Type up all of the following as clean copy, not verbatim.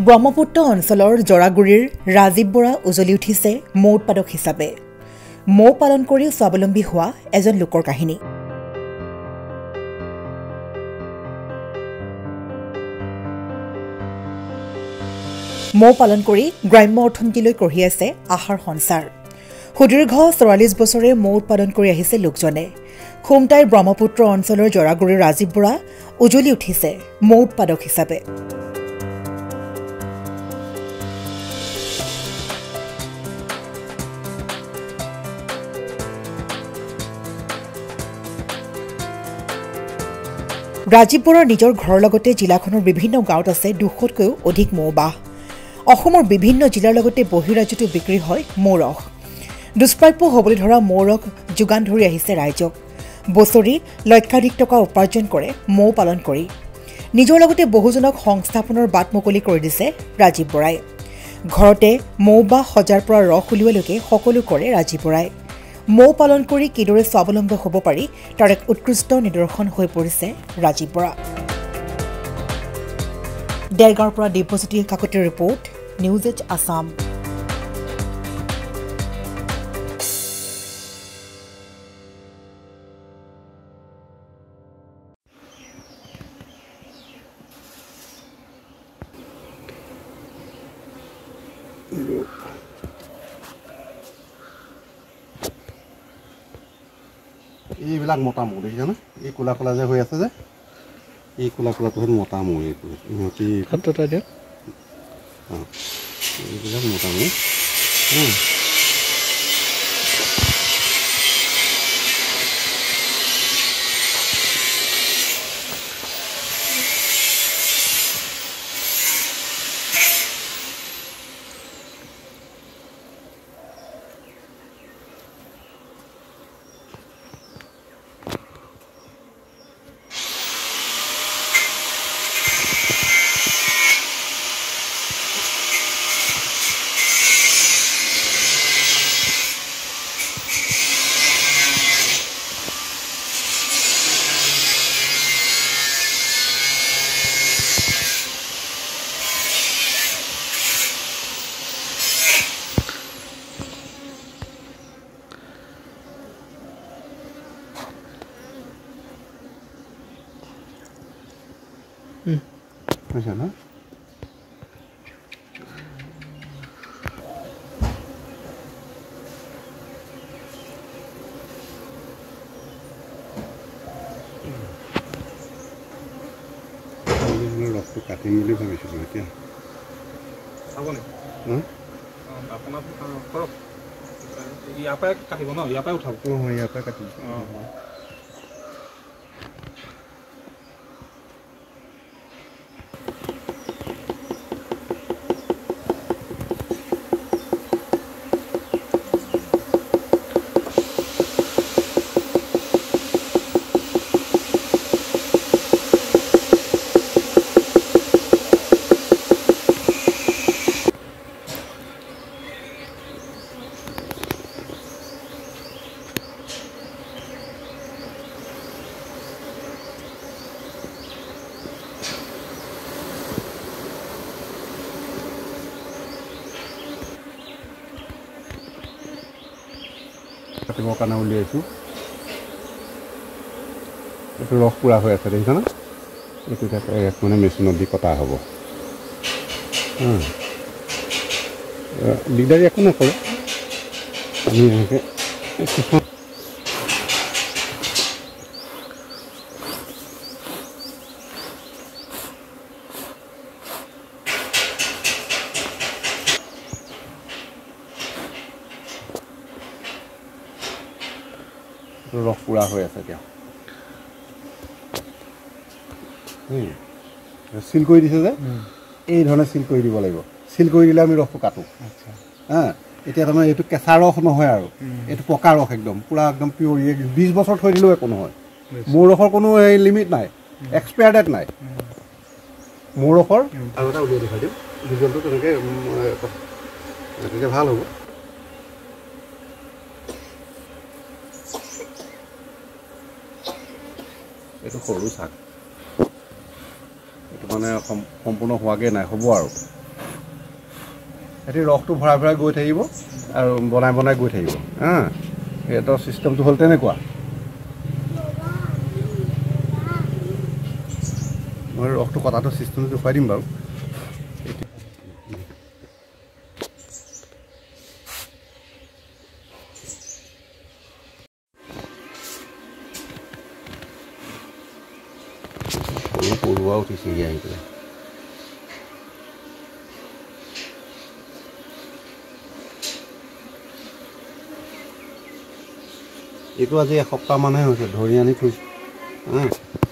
ব্ৰহ্মপুত্ৰ অঞ্চলৰ জৰাগুৰিৰ ৰাজীৱ বৰা উজলি উঠিছে মৌ উৎপাদক হিচাপে মৌ পালন কৰি স্বাৱলম্বী হোৱা এজন লোকৰ কাহিনী মৌ পালন কৰি গ্ৰাম্য অৰ্থনীতিলৈ কঢ়িয়াইছে আহাৰ সঞ্চাৰ সুদীৰ্ঘ 44 বছৰে মৌ উৎপাদন কৰি আহিছে লোকজনে খুমটাইৰ ব্ৰহ্মপুত্ৰ অঞ্চলৰ জৰাগুৰিৰ ৰাজীৱ বৰা উজলি উঠিছে মৌ উৎপাদক হিচাপে ৰাজীৱ বৰাৰ নিজৰ ঘৰৰ লগতে জিলাখনৰ বিভিন্ন গাঁৱত আছে 200তকৈও অধিক মৌবাহ অসমৰ বিভিন্ন জিলাৰ লগতে বহিৰাজ্যতো বিক্ৰী হয় মৌৰস দুষ্প্ৰাপ্য হ'বলৈ ধৰা মৌৰস যোগান ধৰি আহিছে ৰাইজক বছৰি লক্ষাধিক টকা উপাৰ্জন কৰে মৌ পালন কৰি নিজৰ লগতে বহুজনক সংস্থাপনৰ বাট মুকলি কৰি দিছে ৰাজীৱ বৰাই ঘৰতে মৌবাহ সজাৰ পৰা ৰস উলিওৱালৈকে সকলো কৰে ৰাজীৱ বৰাই মৌ পালন কৰি কিদৰে স্বাৱলম্বী হ'ব পাৰি তাৰ এক উৎকৃষ্ট নিদৰ্শন হৈ পৰিছে ৰাজীৱ বৰা দেৰগাঁৱৰ পৰা দিব্যজ্যোতি কাকতিৰ ৰিপৰ্ট নিউজ এইচ আছাম এইবিলাক মতা মৌ দেখিছানে এই কোলা কোলা যে হৈ আছে যে এই কোলা কোলাটো হ'ল মতা মৌ ইহঁতি এইবিলাক মতা মৌ বুঝা না ৰসটো কাটিম বুলি ভাবিছিলোঁ এতিয়া চাবনে আপোনাৰ কৰক ইয়াৰ পৰাই কাটিব ন ইয়াৰ পৰাই উঠাব ইয়াৰ পৰাই কাটিম কাটিবৰ কাৰণে উলিয়াইছোঁ এইটো ৰস পুৰা হৈ আছে দেখিছানে এইটো মানে মেচিনত দি কটা হ'ব দিগদাৰী একো নকৰে আমি এনেকৈ ৰস পুৰা হৈ আছে এতিয়া চিল কৰি দিছে যে এই ধৰণে চিল কৰি দিব লাগিব চিল কৰি দিলে আমি ৰসটো কাটো এতিয়া তাৰমানে এইটো কেঁচা ৰস নহয় আৰু এইটো পকা ৰস একদম পুৰা একদম পিয়ৰ 20 বছৰ থৈ দিলেও একো নহয় মৌ ৰসৰ কোনো লিমিট নাই এক্সপায়াৰ ডেট নাই মৌ ৰসৰ আৰু এটা উলিয়াই দেখাই দিম ভিজুৱেলটো তেনেকৈ ভাল হ'ব এইটো সৰু শাক এইটো মানে সম্পূৰ্ণ হোৱাগে নাই হ'ব আৰু সিহঁতি ৰসটো ভৰাই ভৰাই গৈ থাকিব আৰু বনাই বনাই গৈ থাকিব সিহঁতৰ ছিষ্টেমটো হ'ল তেনেকুৱা মই ৰসটো কটাটো ছিষ্টেমটো দেখুৱাই দিম বাৰু পৰুৱা উঠিছেগৈ আহি পেলাই এইটো আজি এসপ্তাহমানহে হৈছে ধৰি আনি থৈছোঁ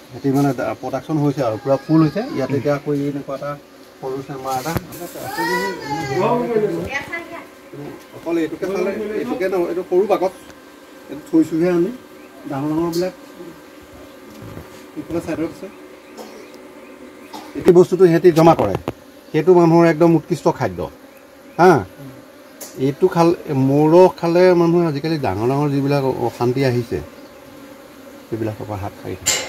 সিহঁতি মানে প্ৰডাকশ্যন হৈছে আৰু পূৰা ফুল হৈছে ইয়াত এতিয়া আকৌ এনেকুৱা এটা সৰু চেম্বাৰ এটা অকল এইটোকে চালে এইটোকে নহয় এইটো সৰু বাকত এইটো থৈছোঁহে আমি ডাঙৰ ডাঙৰবিলাক ইফালে ছাইডত আছে এইটো বস্তুটো সিহঁতি জমা কৰে সেইটো মানুহৰ একদম উৎকৃষ্ট খাদ্য এইটো খালে মৌৰস খালে মানুহে আজিকালি ডাঙৰ ডাঙৰ যিবিলাক অশান্তি আহিছে সেইবিলাকৰ পৰা হাত সাৰি থাকে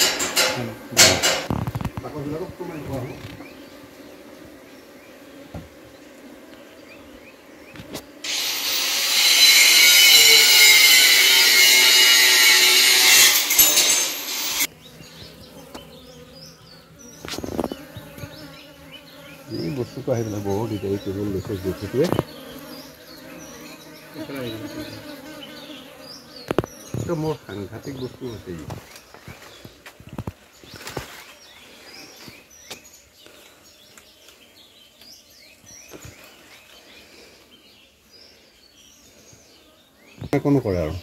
এই বস্তুটো আহি পেলাই বহুত দিগদাৰি কৰিব লৈছে জেঠীটোৱে এইটো মোৰ সাংঘাতিক বস্তু হৈছে একো নকৰে আৰু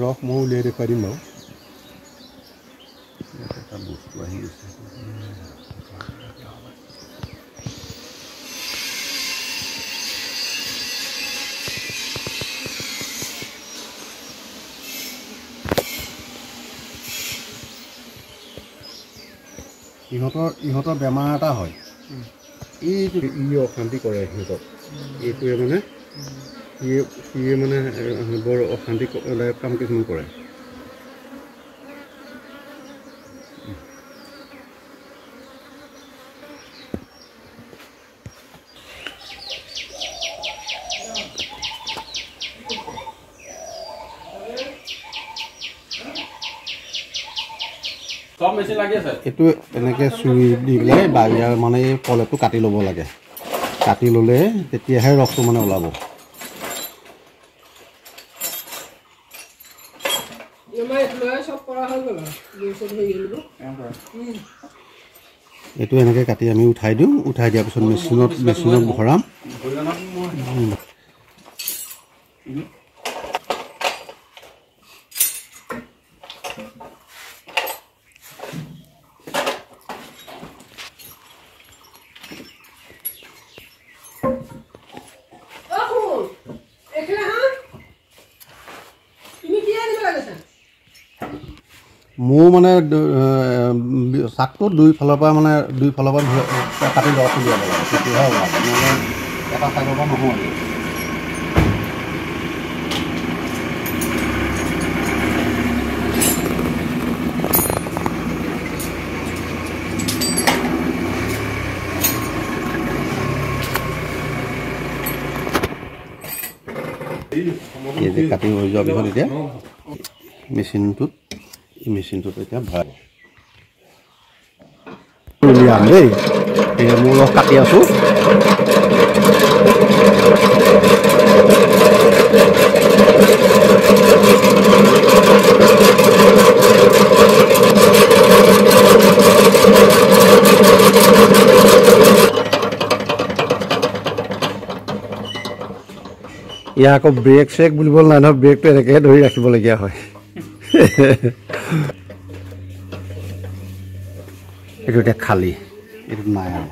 ৰস মই উলিয়াই দেখুৱাই দিম বাৰু এটা বস্তু আহি গৈছে ইহঁতৰ বেমাৰ এটা হয় এইটো অশান্তি কৰে সিহঁতক এইটোৱে মানে সিয়ে মানে বৰ অশান্তিদায়ক কাম কিছুমান কৰে এইটো এনেকৈ চুৰি দি পেলাই বাহিৰ মানে এই পলেটটো কাটি ল'ব লাগে কাটি ল'লে তেতিয়াহে ৰসটো মানে ওলাব এইটো এনেকৈ কাটি আমি উঠাই দিওঁ উঠাই দিয়াৰ পিছত মেচিনত ভৰাম মোৰ মানে চাকটো দুই ফালৰ পৰা কাটি ৰস উলিয়াব লাগে তেতিয়াহে ওলাব নহ'লে এটা চাইডৰ পৰা নহয় এই যে কাটি হৈ যোৱাৰ পিছত এতিয়া মেচিনটোত এতিয়া ভৰাই উলিয়াম দেই মোৰ ৰস কাটি আছোঁ ইয়াৰ আকৌ ব্ৰেক চেক বুলিবলৈ নাই নহয় ব্ৰেকটো এনেকৈহে ধৰি ৰাখিবলগীয়া হয় এইটো এতিয়া খালী এইটো নাই আৰু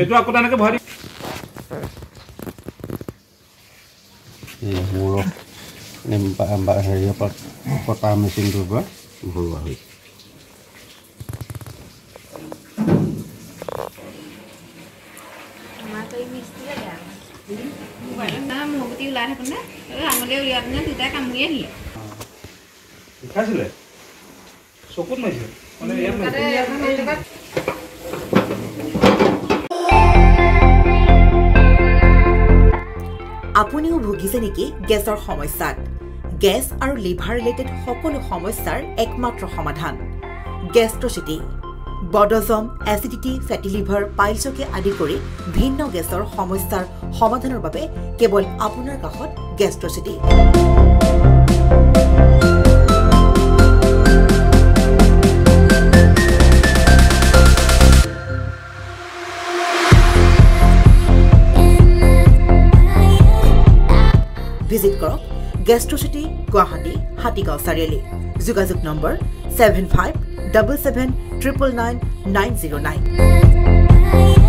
এইটো আকৌ তেনেকৈ ভৰাই হেৰিৰ পৰা কটা মেচিনটোৰ পৰা ভৰোৱা হৈছে চকুত মাৰিছিলে আপুনিও ভুগিছে নেকি গেছৰ সমস্যাত গেছ আৰু লিভাৰ ৰিলেটেড সকলো সমস্যাৰ একমাত্ৰ সমাধান গেষ্ট্ৰচিটি বডজম এচিডিটি ফেটি লিভাৰ পাইলছকে আদি কৰি ভিন্ন গেছৰ সমস্যাৰ সমাধানৰ বাবে কেৱল আপোনাৰ কাষত গেষ্ট্ৰচিটি ভিজিট কৰক গেষ্ট্ৰচিটি গুৱাহাটী হাতীগাঁও চাৰিআলি যোগাযোগ নম্বৰ 7577999909